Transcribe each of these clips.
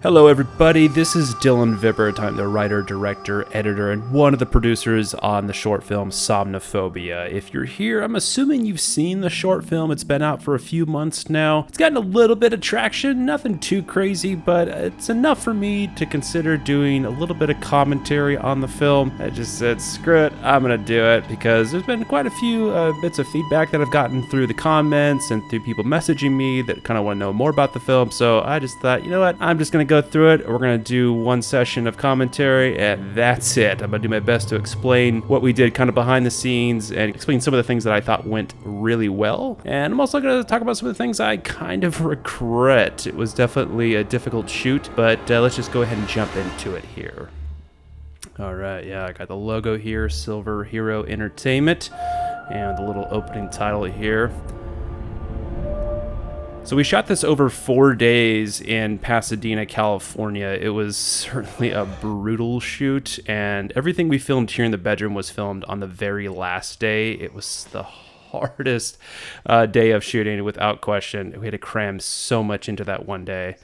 Hello everybody, this is Dillon Vibbart. I'm the writer, director, editor, and one of the producers on the short film Somniphobia. If you're here, I'm assuming you've seen the short film. It's been out for a few months now. It's gotten a little bit of traction, nothing too crazy, but it's enough for me to consider doing a little bit of commentary on the film. I just said, screw it, I'm gonna do it, because there's been quite a few bits of feedback that I've gotten through the comments and through people messaging me that kind of want to know more about the film, so I just thought, you know what, I'm just gonna go through it. We're gonna do one session of commentary and that's it. I'm gonna do my best to explain what we did kind of behind the scenes and explain some of the things that I thought went really well. And I'm also gonna talk about some of the things I kind of regret. It was definitely a difficult shoot, but let's just go ahead and jump into it here. All right, yeah, I got the logo here, Silver Hero Entertainment, and the little opening title here. So we shot this over 4 days in Pasadena, California. It was certainly a brutal shoot, and everything we filmed here in the bedroom was filmed on the very last day. It was the hardest day of shooting, without question. We had to cram so much into that one day.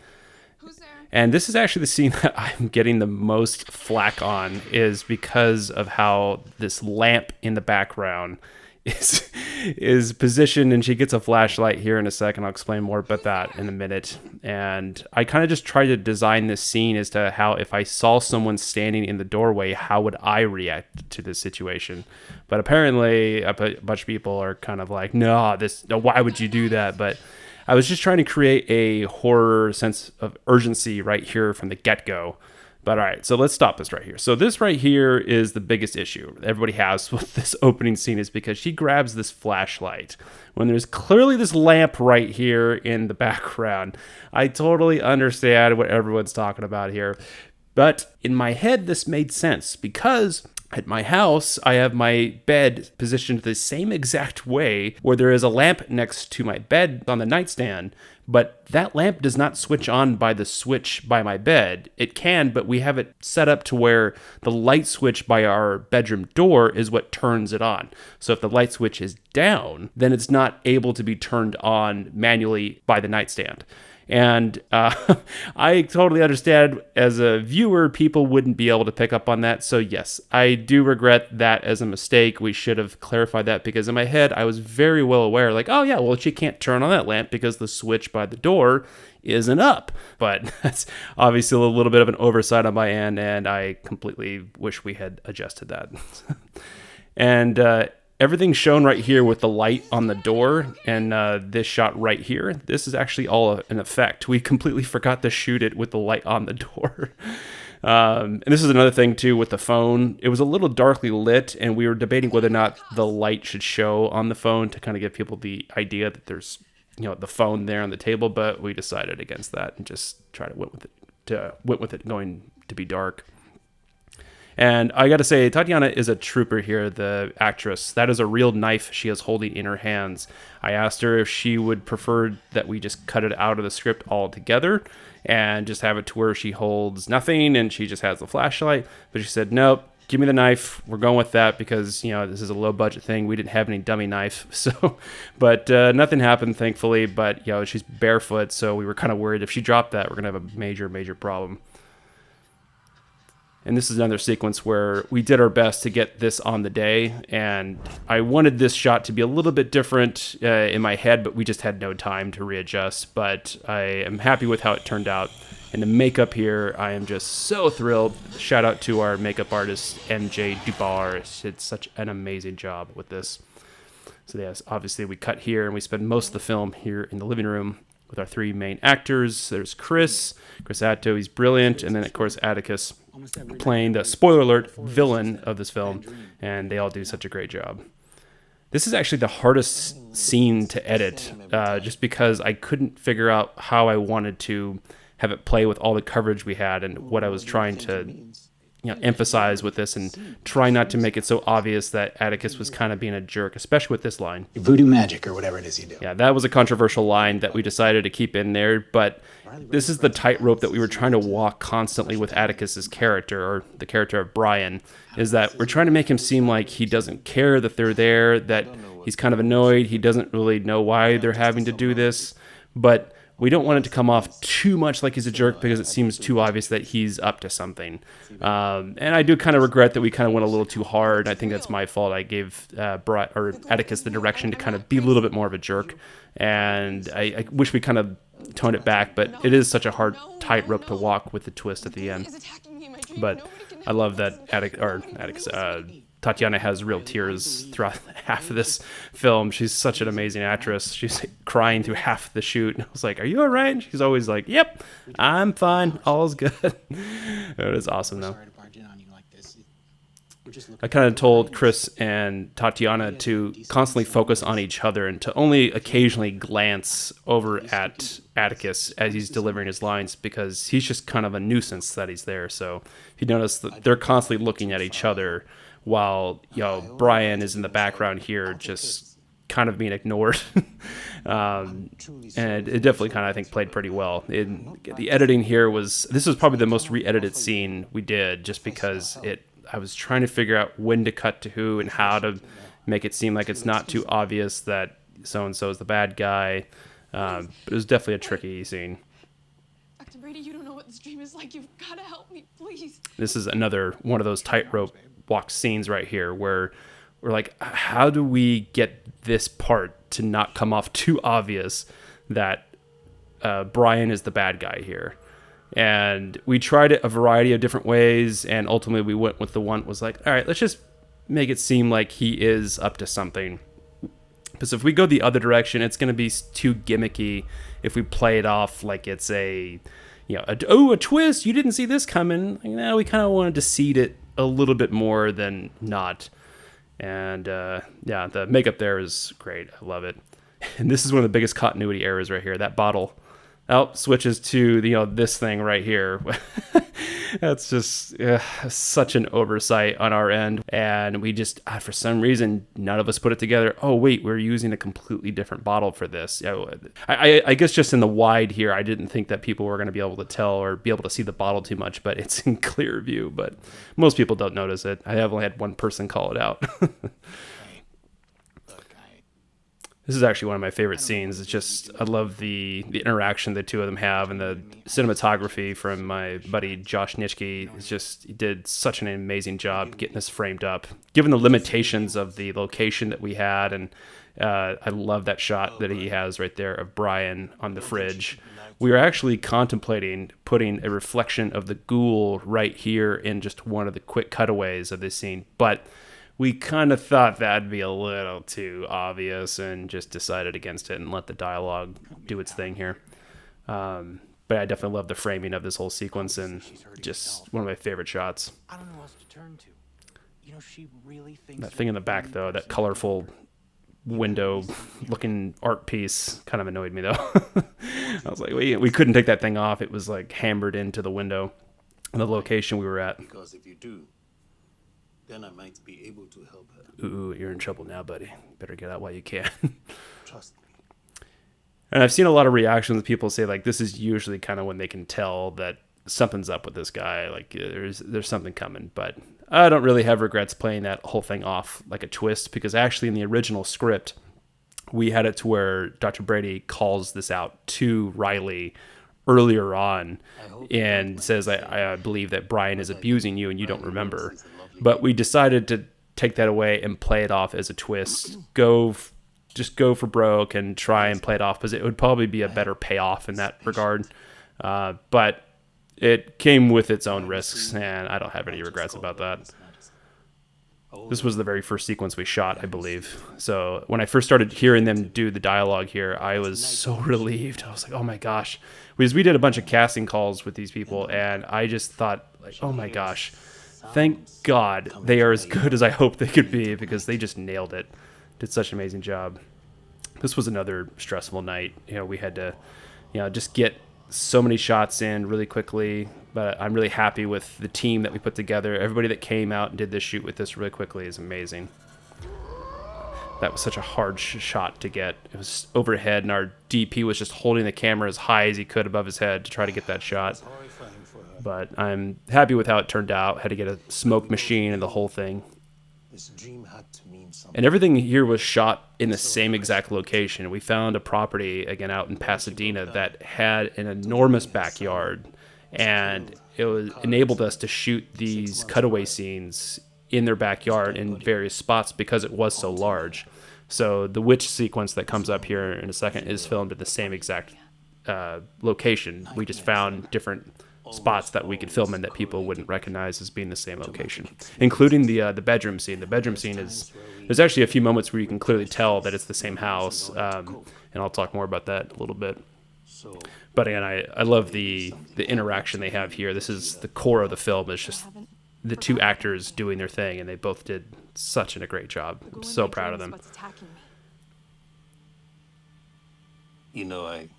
Who's there? And this is actually the scene that I'm getting the most flack on, is because of how this lamp in the background is positioned, and she gets a flashlight here in a second. I'll explain more about that in a minute. And I kind of just tried to design this scene as to how, if I saw someone standing in the doorway, how would I react to this situation? But apparently a bunch of people are kind of like, no, why would you do that? But I was just trying to create a horror sense of urgency right here from the get-go. But all right, so let's stop this right here. So this right here is the biggest issue everybody has with this opening scene, is because she grabs this flashlight when there's clearly this lamp right here in the background. I totally understand what everyone's talking about here. But in my head, this made sense, because at my house, I have my bed positioned the same exact way, where there is a lamp next to my bed on the nightstand, but that lamp does not switch on by the switch by my bed. It can, but we have it set up to where the light switch by our bedroom door is what turns it on. So if the light switch is down, then it's not able to be turned on manually by the nightstand. And I totally understand, as a viewer, people wouldn't be able to pick up on that. So yes, I do regret that as a mistake. We should have clarified that, because in my head, I was very well aware, like, oh yeah, well, she can't turn on that lamp because the switch by the door isn't up. But that's obviously a little bit of an oversight on my end, and I completely wish we had adjusted that. And everything's shown right here with the light on the door, and this shot right here, this is actually all an effect. We completely forgot to shoot it with the light on the door. And this is another thing too with the phone. It was a little darkly lit, and we were debating whether or not the light should show on the phone to kind of give people the idea that there's, the phone there on the table, but we decided against that and just went with it going to be dark. And I got to say, Tatiana is a trooper here, the actress. That is a real knife she is holding in her hands. I asked her if she would prefer that we just cut it out of the script altogether and just have it to where she holds nothing and she just has the flashlight. But she said, nope, give me the knife. We're going with that because, this is a low budget thing. We didn't have any dummy knife. But nothing happened, thankfully. But, she's barefoot, so we were kind of worried if she dropped that, we're going to have a major, major problem. And this is another sequence where we did our best to get this on the day. And I wanted this shot to be a little bit different in my head, but we just had no time to readjust. But I am happy with how it turned out. And the makeup here, I am just so thrilled. Shout out to our makeup artist, MJ Dubar. She did such an amazing job with this. So yes, obviously we cut here and we spend most of the film here in the living room with our three main actors. There's Chris Atto, he's brilliant. And then, of course, Atticus, playing the, spoiler alert, villain of this film, and they all do such a great job. This is actually the hardest scene to edit, just because I couldn't figure out how I wanted to have it play with all the coverage we had and what I was trying to emphasize with this, and try not to make it so obvious that Atticus was kind of being a jerk, especially with this line. Voodoo magic or whatever it is you do. Yeah, that was a controversial line that we decided to keep in there, but this is the tightrope that we were trying to walk constantly with Atticus's character, or the character of Brian, is that we're trying to make him seem like he doesn't care that they're there, that he's kind of annoyed, he doesn't really know why they're having to do this, but we don't want it to come off too much like he's a jerk because it seems too obvious that he's up to something. And I do kind of regret that we kind of went a little too hard. I think that's my fault. I gave Atticus the direction to kind of be a little bit more of a jerk. And I wish we kind of toned it back, but it is such a hard tightrope to walk with the twist at the end. But I love that Tatiana has real tears throughout half of this film. She's such an amazing actress. She's crying through half the shoot. And I was like, "Are you all right?" And she's always like, "Yep, I'm fine. All's good." It is awesome, though. I kind of told Chris and Tatiana to constantly focus on each other and to only occasionally glance over at Atticus as he's delivering his lines, because he's just kind of a nuisance that he's there. So if you notice that they're constantly looking at each other, while Brian is in the background here just kind of being ignored. And it definitely kind of, I think, played pretty well. The editing here this was probably the most re-edited scene we did, just because I was trying to figure out when to cut to who and how to make it seem like it's not too obvious that so-and-so is the bad guy. But it was definitely a tricky scene. Dr. Brady, you don't know what this dream is like. You've got to help me, please. This is another one of those tightrope walk scenes right here where we're like, how do we get this part to not come off too obvious that Brian is the bad guy here? And we tried it a variety of different ways, and ultimately we went with the one that was like, all right, let's just make it seem like he is up to something. Because if we go the other direction, it's going to be too gimmicky if we play it off like it's a twist, you didn't see this coming. We kind of wanted to seed it a little bit more than not. And the makeup there is great. I love it. And this is one of the biggest continuity errors right here. That bottle switches to this thing right here. That's just such an oversight on our end, and we just for some reason none of us put it together. Oh wait, we're using a completely different bottle for this. I guess just in the wide here, I didn't think that people were going to be able to tell or be able to see the bottle too much, but it's in clear view. But most people don't notice it. I have only had one person call it out. This is actually one of my favorite scenes. It's just, I love the interaction the two of them have, and the cinematography from my buddy Josh Nitschke. He did such an amazing job getting this framed up, given the limitations of the location that we had. And I love that shot that he has right there of Brian on the fridge. We were actually contemplating putting a reflection of the ghoul right here in just one of the quick cutaways of this scene, but we kind of thought that'd be a little too obvious and just decided against it and let the dialogue do its thing here. But I definitely love the framing of this whole sequence, and just one of my favorite shots. I don't know what to turn to. She really thinks that thing in the back, though, that colorful window-looking art piece kind of annoyed me, though. I was like, we couldn't take that thing off. It was like hammered into the window in the location we were at. Because if you do, then I might be able to help her. Ooh, you're in trouble now, buddy. Better get out while you can. Trust me. And I've seen a lot of reactions of people say, like, this is usually kind of when they can tell that something's up with this guy. Like, there's something coming. But I don't really have regrets playing that whole thing off like a twist, because actually in the original script, we had it to where Dr. Brady calls this out to Riley earlier on and says, I believe that Brian is abusing you and you don't remember. But we decided to take that away and play it off as a twist. Just go for broke and try and play it off, because it would probably be a better payoff in that regard. But it came with its own risks, and I don't have any regrets about that. This was the very first sequence we shot, I believe. So when I first started hearing them do the dialogue here, I was so relieved. I was like, oh my gosh. Because we did a bunch of casting calls with these people, and I just thought, like, oh my gosh. Thank God they are as good as I hoped they could be, because they just nailed it. Did such an amazing job. This was another stressful night. We had to, just get so many shots in really quickly. But I'm really happy with the team that we put together. Everybody that came out and did this shoot with us really quickly is amazing. That was such a hard shot to get. It was overhead, and our DP was just holding the camera as high as he could above his head to try to get that shot. But I'm happy with how it turned out. Had to get a smoke machine and the whole thing. This dream had to mean And everything here was shot in the same exact location. We found a property, again, out in Pasadena that had an enormous backyard, and enabled us to shoot these cutaway scenes in their backyard in various spots because it was so large. So the witch sequence that comes up here in a second is filmed at the same exact location. We just found different spots that we could film in that people wouldn't recognize as being the same location, including the bedroom scene. The bedroom scene there's actually a few moments where you can clearly tell that it's the same house, and I'll talk more about that a little bit. But again, I love the interaction they have here. This is the core of the film. It's just the two actors doing their thing, and they both did such a great job. I'm so proud of them. You know, I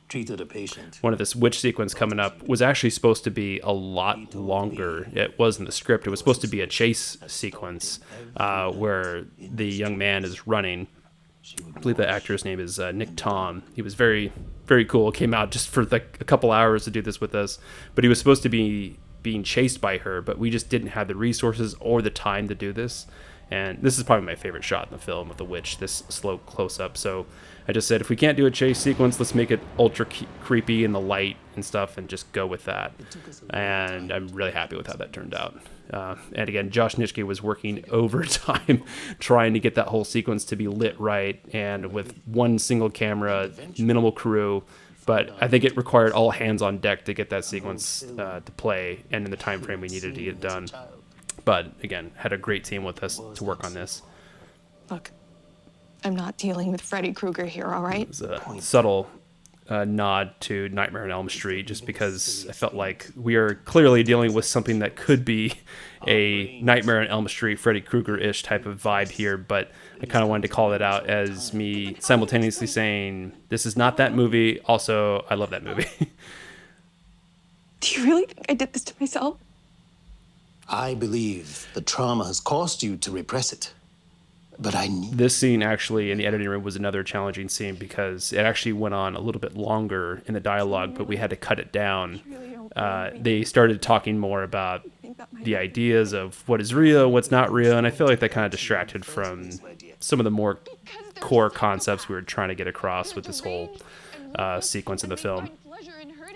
treated a patient. One of this witch sequence coming up was actually supposed to be a lot longer. It was in the script. It was supposed to be a chase sequence where the young man is running. I believe the actor's name is Nick Tom. He was very, very cool. Came out just for like a couple hours to do this with us. But he was supposed to be being chased by her, but we just didn't have the resources or the time to do this. And this is probably my favorite shot in the film of the witch, this slow close-up. So I just said, if we can't do a chase sequence, let's make it ultra creepy in the light and stuff and just go with that. And I'm really happy with how that turned out. And again, Josh Nitschke was working overtime trying to get that whole sequence to be lit right, and with one single camera, minimal crew. But I think it required all hands on deck to get that sequence to play and in the time frame we needed to get it done. But again, had a great team with us to work on this. Look, I'm not dealing with Freddy Krueger here, all right? It was a subtle nod to Nightmare on Elm Street, just because I felt like we are clearly dealing with something that could be a Nightmare on Elm Street, Freddy Krueger-ish type of vibe here, but I kind of wanted to call it out as me simultaneously saying, this is not that movie, also, I love that movie. Do you really think I did this to myself? I believe the trauma has caused you to repress it. But I need... This scene actually in the editing room was another challenging scene because it actually went on a little bit longer in the dialogue, but we had to cut it down. They started talking more about the ideas of what is real, what's not real, and I feel like that kind of distracted from some of the more core concepts we were trying to get across with this whole sequence in the film.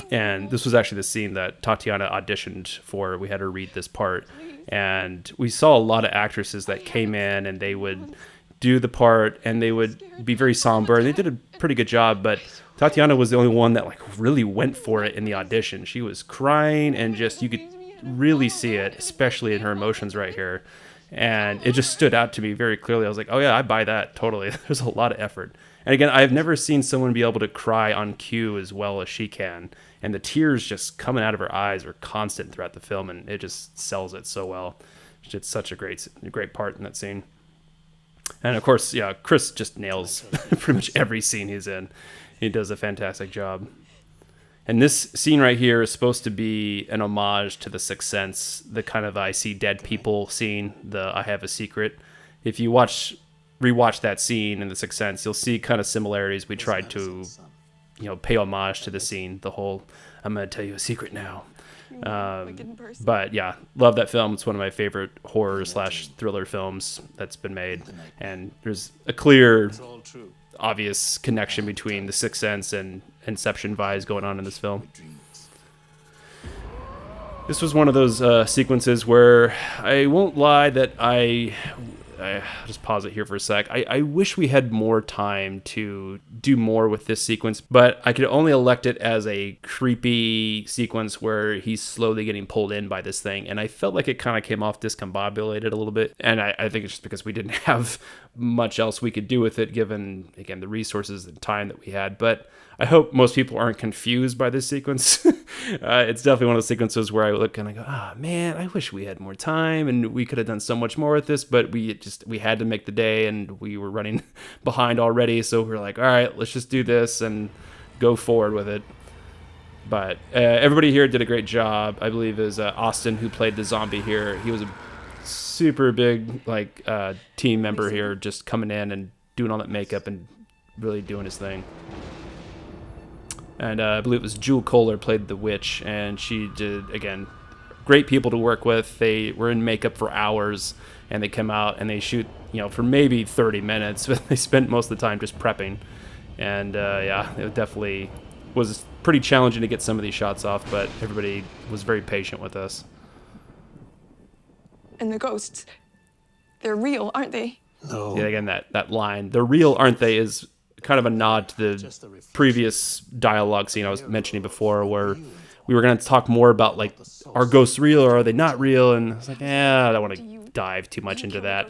And this was actually the scene that Tatiana auditioned for. We had her read this part. And we saw a lot of actresses that came in and they would do the part and they would be very somber. And they did a pretty good job. But Tatiana was the only one that like really went for it in the audition. She was crying and just, you could really see it, especially in her emotions right here. And it just stood out to me very clearly. I was like, oh yeah, I buy that totally. There's a lot of effort. And again, I've never seen someone be able to cry on cue as well as she can. And the tears just coming out of her eyes are constant throughout the film, and it just sells it so well. She did such a great part in that scene. And of course, yeah, Chris just nails pretty much every scene he's in. He does a fantastic job. And this scene right here is supposed to be an homage to The Sixth Sense, the kind of I see dead people scene, the I have a secret. If you rewatch that scene in The Sixth Sense, you'll see kind of similarities. We tried to, pay homage to the scene, the whole I'm going to tell you a secret now. But yeah, love that film. It's one of my favorite horror / thriller films that's been made. And there's a clear, obvious connection between The Sixth Sense and Inception vibes going on in this film. This was one of those sequences where I won't lie that I'll just pause it here for a sec. I wish we had more time to do more with this sequence, but I could only elect it as a creepy sequence where he's slowly getting pulled in by this thing. And I felt like it kind of came off discombobulated a little bit. And I think it's just because we didn't have much else we could do with it, given, again, the resources and time that we had. But I hope most people aren't confused by this sequence. It's definitely one of those sequences where I look and I go, man, I wish we had more time and we could have done so much more with this, but we had to make the day and we were running behind already. So we were like, all right, let's just do this and go forward with it. But everybody here did a great job. I believe is Austin, who played the zombie here. He was a super big team member here, just coming in and doing all that makeup and really doing his thing. And I believe it was Jewel Kohler played the witch, and she did, again, great people to work with. They were in makeup for hours, and they come out and they shoot, for maybe 30 minutes, but they spent most of the time just prepping. And it definitely was pretty challenging to get some of these shots off, but everybody was very patient with us. And the ghosts, they're real, aren't they? No. Yeah, again, that line, "they're real, aren't they," is kind of a nod to the previous dialogue scene I was mentioning before, where we were going to talk more about, like, are ghosts real or are they not real? And I was like, I don't want to dive too much into that.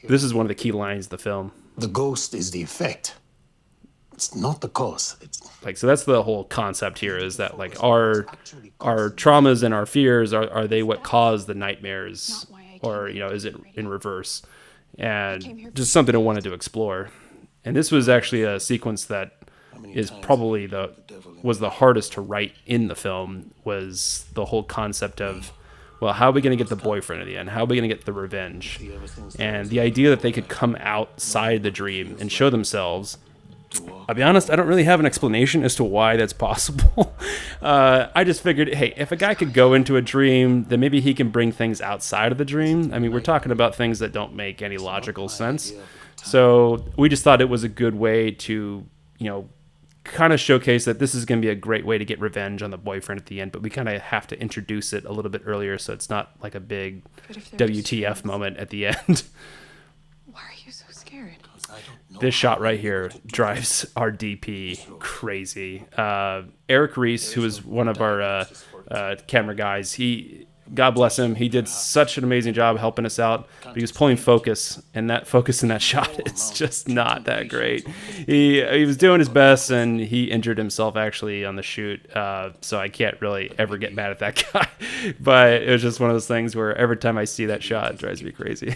This is one of the key lines of the film. The ghost is the effect. It's not the cause. So that's the whole concept here, is that, like, our traumas and our fears, are they what cause the nightmares, or is it in reverse? And just something I wanted to explore. And this was actually a sequence that is probably was the hardest to write in the film, was the whole concept of, well, how are we going to get the boyfriend at the end? How are we going to get the revenge? And the idea that they could come outside the dream and show themselves. I'll be honest, I don't really have an explanation as to why that's possible. I just figured, hey, if a guy could go into a dream, then maybe he can bring things outside of the dream. I mean, we're talking about things that don't make any logical sense. So we just thought it was a good way to, kind of showcase that this is going to be a great way to get revenge on the boyfriend at the end, but we kind of have to introduce it a little bit earlier so it's not like a big WTF moment at the end. Why are you so scared? This shot right here drives our DP crazy. Eric Reese, who is one of our camera guys, God bless him, he did such an amazing job helping us out, but he was pulling focus, and that focus in that shot is just not that great. He was doing his best, and he injured himself actually on the shoot, so I can't really ever get mad at that guy. But it was just one of those things where every time I see that shot, it drives me crazy.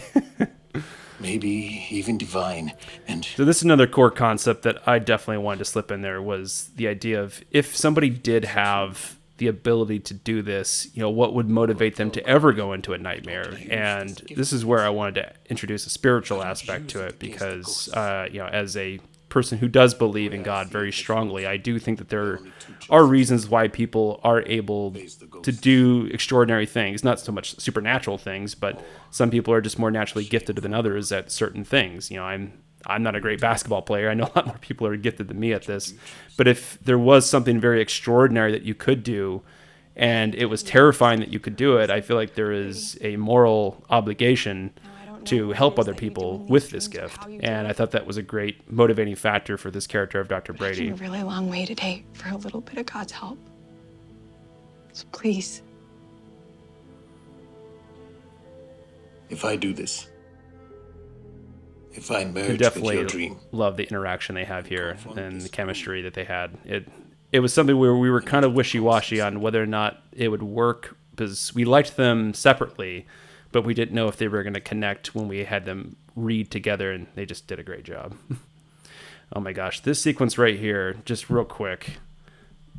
Maybe even divine. And so this is another core concept that I definitely wanted to slip in there, was the idea of, if somebody did have the ability to do this, what would motivate them to ever go into a nightmare? And this is where I wanted to introduce a spiritual aspect to it, because as a person who does believe in God very strongly, I do think that there are reasons why people are able to do extraordinary things, not so much supernatural things, but some people are just more naturally gifted than others at certain things. I'm not a great basketball player. I know a lot more people are gifted than me at this. But if there was something very extraordinary that you could do, and it was terrifying that you could do it, I feel like there is a moral obligation to help other people with this gift. And I thought that was a great motivating factor for this character of Dr. Brady. I've come a really long way today for a little bit of God's help. So please. if I do this, if I I merge with definitely your dream, love the interaction they have here and the chemistry that they had. It was something where we were kind of wishy-washy on whether or not it would work, because we liked them separately, but we didn't know if they were going to connect when we had them read together, and they just did a great job. Oh my gosh, this sequence right here, just real quick.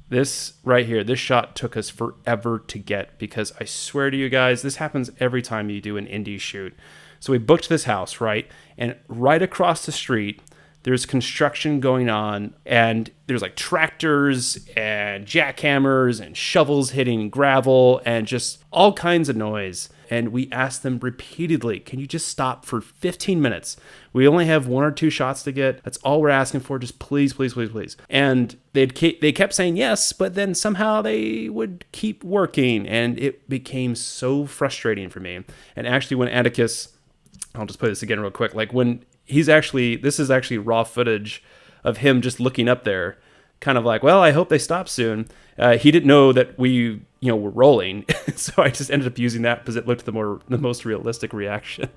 This right here, this shot took us forever to get, because I swear to you guys, this happens every time you do an indie shoot. So we booked this house, right? And right across the street, there's construction going on, and there's like tractors and jackhammers and shovels hitting gravel and just all kinds of noise. And we asked them repeatedly, can you just stop for 15 minutes? We only have 1 or 2 shots to get. That's all we're asking for. Just please, please, please, please. And they kept saying yes, but then somehow they would keep working. And it became so frustrating for me. And actually when Atticus, I'll just play this again real quick. Like when this is actually raw footage of him just looking up there, kind of like, well, I hope they stop soon. He didn't know that we, were rolling. So I just ended up using that because it looked the most realistic reaction.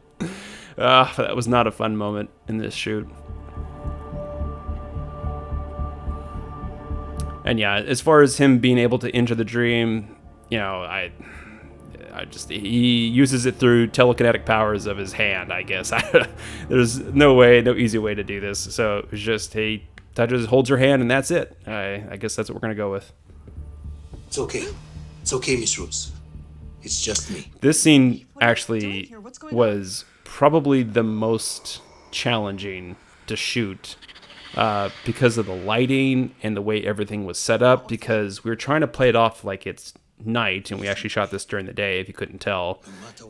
That was not a fun moment in this shoot. And yeah, as far as him being able to enter the dream, he uses it through telekinetic powers of his hand, I guess. There's no easy way to do this. So it was just, he holds your hand and that's it. I guess that's what we're going to go with. it's okay. It's okay, Miss Rose. It's just me. This scene actually was probably the most challenging to shoot because of the lighting and the way everything was set up, because we were trying to play it off like it's night, and we actually shot this during the day, if you couldn't tell.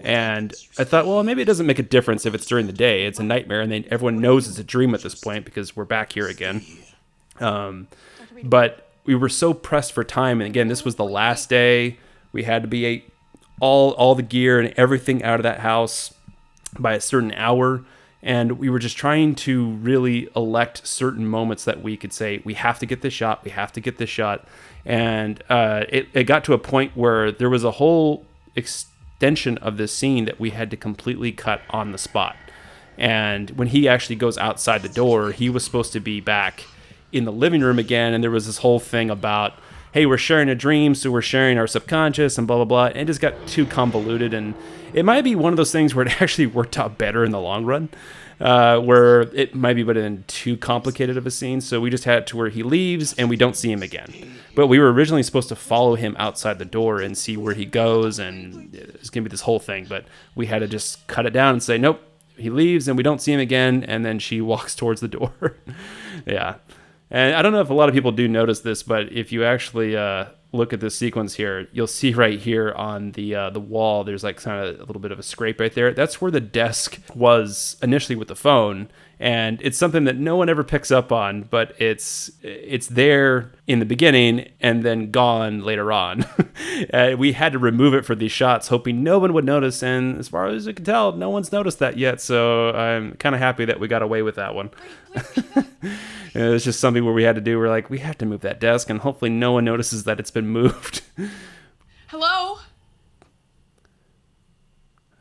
And I thought, well, maybe it doesn't make a difference if it's during the day. It's a nightmare, and everyone knows it's a dream at this point because we're back here again. But we were so pressed for time, and again, this was the last day. We had to be all the gear and everything out of that house by a certain hour, and we were just trying to really elect certain moments that we could say, we have to get this shot, we have to get this shot. And it got to a point where there was a whole extension of this scene that we had to completely cut on the spot. And when he actually goes outside the door, he was supposed to be back in the living room again, and there was this whole thing about, hey, we're sharing a dream, so we're sharing our subconscious and blah, blah, blah. And it just got too convoluted, and it might be one of those things where it actually worked out better in the long run, where it might be been too complicated of a scene. So we just had it to where he leaves and we don't see him again. But we were originally supposed to follow him outside the door and see where he goes, and it's going to be this whole thing. But we had to just cut it down and say, nope, he leaves and we don't see him again, and then she walks towards the door. Yeah. And I don't know if a lot of people do notice this, but if you actually look at this sequence here, you'll see right here on the wall, there's like kind of a little bit of a scrape right there. That's where the desk was initially with the phone, and it's something that no one ever picks up on, but it's there in the beginning and then gone later on. We had to remove it for these shots, hoping no one would notice, and as far as I can tell, no one's noticed that yet, so I'm kind of happy that we got away with that one. It was just something where we had to do. We're like, we have to move that desk, and hopefully no one notices that it's been moved. Hello?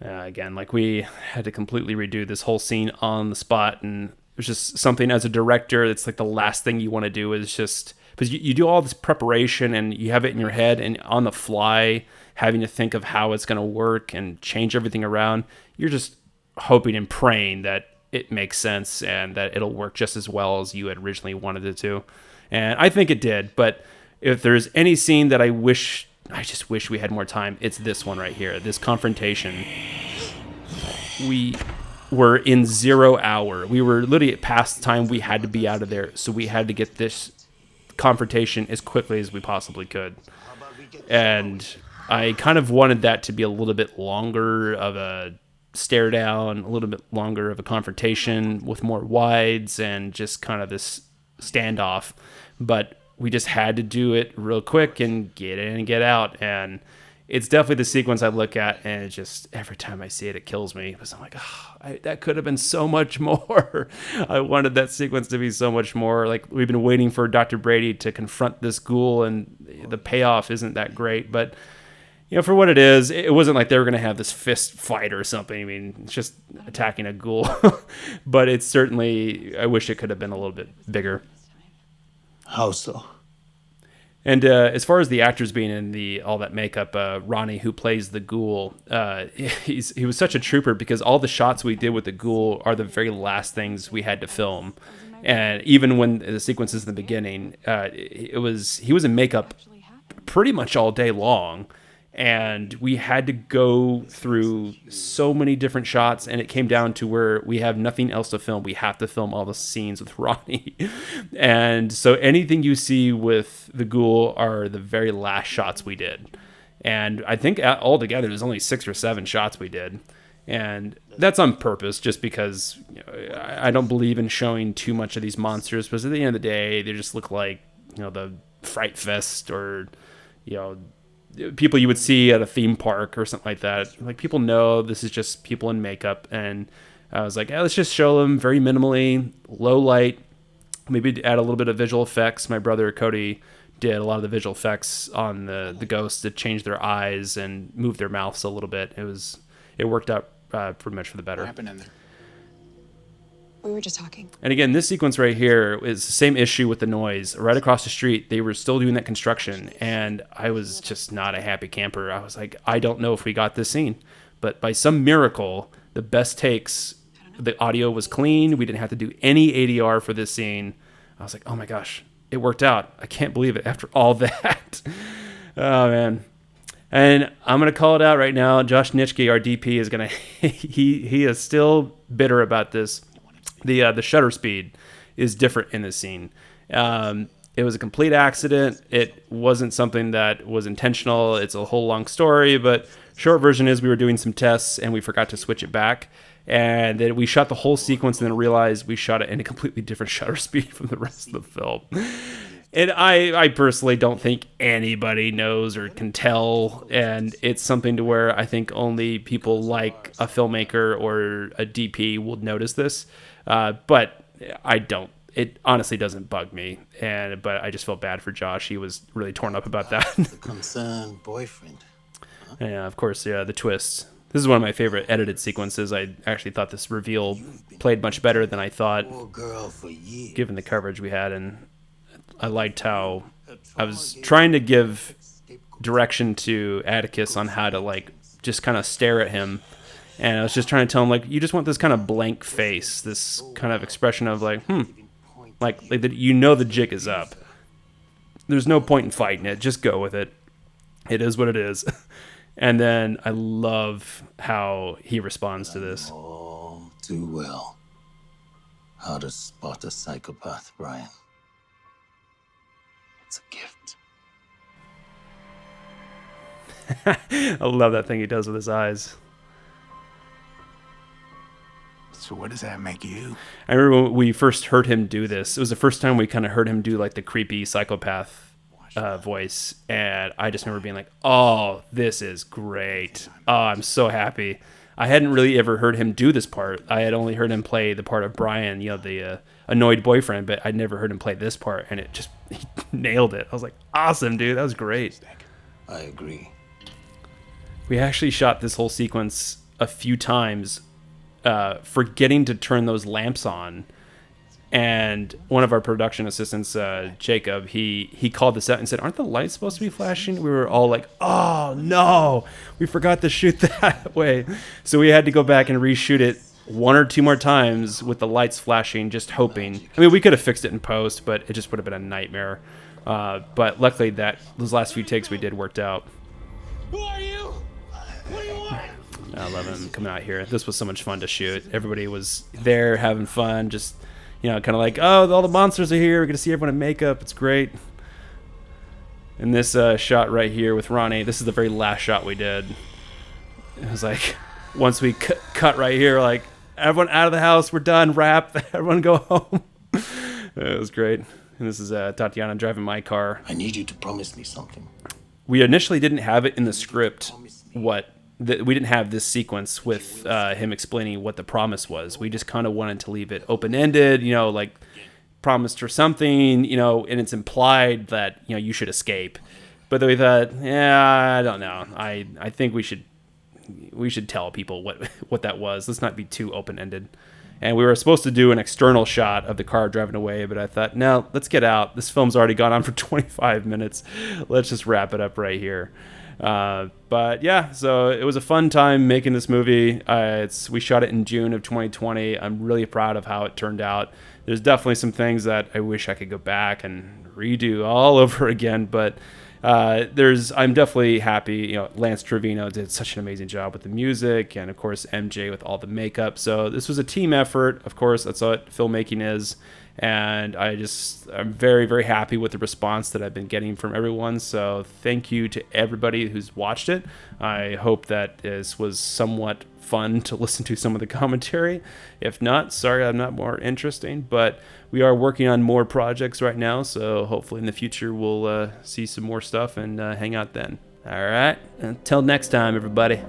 Again, like we had to completely redo this whole scene on the spot, and it was just something as a director, it's like the last thing you want to do is just, because you do all this preparation and you have it in your head, and on the fly, having to think of how it's going to work and change everything around, you're just hoping and praying that it makes sense and that it'll work just as well as you had originally wanted it to. And I think it did, but if there's any scene that I just wish we had more time, it's this one right here, this confrontation. We were in 0 hour. We were literally past the time we had to be out of there, so we had to get this confrontation as quickly as we possibly could. And I kind of wanted that to be a little bit longer of a stare down, a little bit longer of a confrontation with more wides and just kind of this standoff, but we just had to do it real quick and get in and get out. And it's definitely the sequence I look at, and it just, every time I see it, it kills me, because I'm like, that could have been so much more. I wanted that sequence to be so much more. Like, we've been waiting for Dr. Brady to confront this ghoul, and the payoff isn't that great, but for what it is, it wasn't like they were going to have this fist fight or something. I mean, it's just attacking a ghoul. But it's certainly, I wish it could have been a little bit bigger. How so? And as far as the actors being in all that makeup, Ronnie, who plays the ghoul, he was such a trooper, because all the shots we did with the ghoul are the very last things we had to film. And even when the sequences in the beginning, he was in makeup pretty much all day long. And we had to go through so many different shots, and it came down to where we have nothing else to film. We have to film all the scenes with Ronnie. And so anything you see with the ghoul are the very last shots we did. And I think altogether there's only 6 or 7 shots we did. And that's on purpose, just because I don't believe in showing too much of these monsters, because at the end of the day, they just look like, the Fright Fest, or, people you would see at a theme park or something like that. Like, people know this is just people in makeup, and I was like, let's just show them very minimally, low light, maybe add a little bit of visual effects. My brother Cody did a lot of the visual effects on the ghosts to change their eyes and move their mouths a little bit. It worked out pretty much for the better. What happened in there? We were just talking. And again, this sequence right here is the same issue with the noise. Right across the street, they were still doing that construction, and I was just not a happy camper. I was like, I don't know if we got this scene. But by some miracle, the best takes, the audio was clean. We didn't have to do any ADR for this scene. I was like, oh my gosh, it worked out. I can't believe it after all that. Oh, man. And I'm going to call it out right now. Josh Nitschke, our DP, is going to... he is still bitter about this. The shutter speed is different in this scene. It was a complete accident. It wasn't something that was intentional. It's a whole long story, but short version is we were doing some tests and we forgot to switch it back. And then we shot the whole sequence and then realized we shot it in a completely different shutter speed from the rest of the film. And I personally don't think anybody knows or can tell. And it's something to where I think only people like a filmmaker or a DP will notice this. But I don't. It honestly doesn't bug me. But I just felt bad for Josh. He was really torn up about that. The concerned boyfriend. Yeah, of course, yeah, the twist. This is one of my favorite edited sequences. I actually thought this reveal played much better than I thought, Poor girl for years. given the coverage we had. And I liked how I was trying to give direction to Atticus on how to, like, just kind of stare at him. And I was just trying to tell him, like, you just want this kind of blank face, this kind of expression of, like, like that, you know, the jig is up. There's no point in fighting it. Just go with it. It is what it is. And then I love how he responds to this. All too well. How to spot a psychopath, Brian. It's a gift. I love that thing he does with his eyes. So what does that make you? I remember when we first heard him do this. It was the first time we kind of heard him do, like, the creepy psychopath voice, and I just remember being like, oh, this is great. Oh, I'm so happy. I hadn't really ever heard him do this part. I had only heard him play the part of Brian, you know, the annoyed boyfriend, but I'd never heard him play this part, and he nailed it. I was like, awesome, dude, that was great. I agree. We actually shot this whole sequence a few times, forgetting to turn those lamps on. And one of our production assistants, Jacob, he called this out and said, aren't the lights supposed to be flashing? We were all like, oh, no, we forgot to shoot that way. So we had to go back and reshoot it one or two more times with the lights flashing, just hoping. I mean, we could have fixed it in post, but it just would have been a nightmare. But luckily, those last few takes we did worked out. Who are you? What do you want? I love him coming out here. This was so much fun to shoot. Everybody was there having fun, just, you know, kind of like, oh, all the monsters are here. We're going to see everyone in makeup. It's great. And this shot right here with Ronnie, this is the very last shot we did. It was like, once we cut right here, like, everyone out of the house. We're done. Wrap. Everyone go home. It was great. And this is Tatiana driving my car. I need you to promise me something. We initially didn't have it in the script we didn't have this sequence with him explaining what the promise was. We just kind of wanted to leave it open-ended, you know, like promised her something, you know, and it's implied that, you know, you should escape. But then we thought, yeah, I don't know. I think we should tell people what that was. Let's not be too open-ended. And we were supposed to do an external shot of the car driving away, but I thought, no, let's get out. This film's already gone on for 25 minutes. Let's just wrap it up right here. But yeah, so it was a fun time making this movie. We shot it in June of 2020. I'm really proud of how it turned out. There's definitely some things that I wish I could go back and redo all over again, but I'm definitely happy. You know, Lance Trevino did such an amazing job with the music, and of course MJ with all the makeup. So this was a team effort. Of course, that's what filmmaking is. And I'm very, very happy with the response that I've been getting from everyone. So thank you to everybody who's watched it. I hope that this was somewhat fun to listen to some of the commentary. If not, sorry, I'm not more interesting. But we are working on more projects right now. So hopefully in the future we'll see some more stuff and hang out then. All right. Until next time, everybody.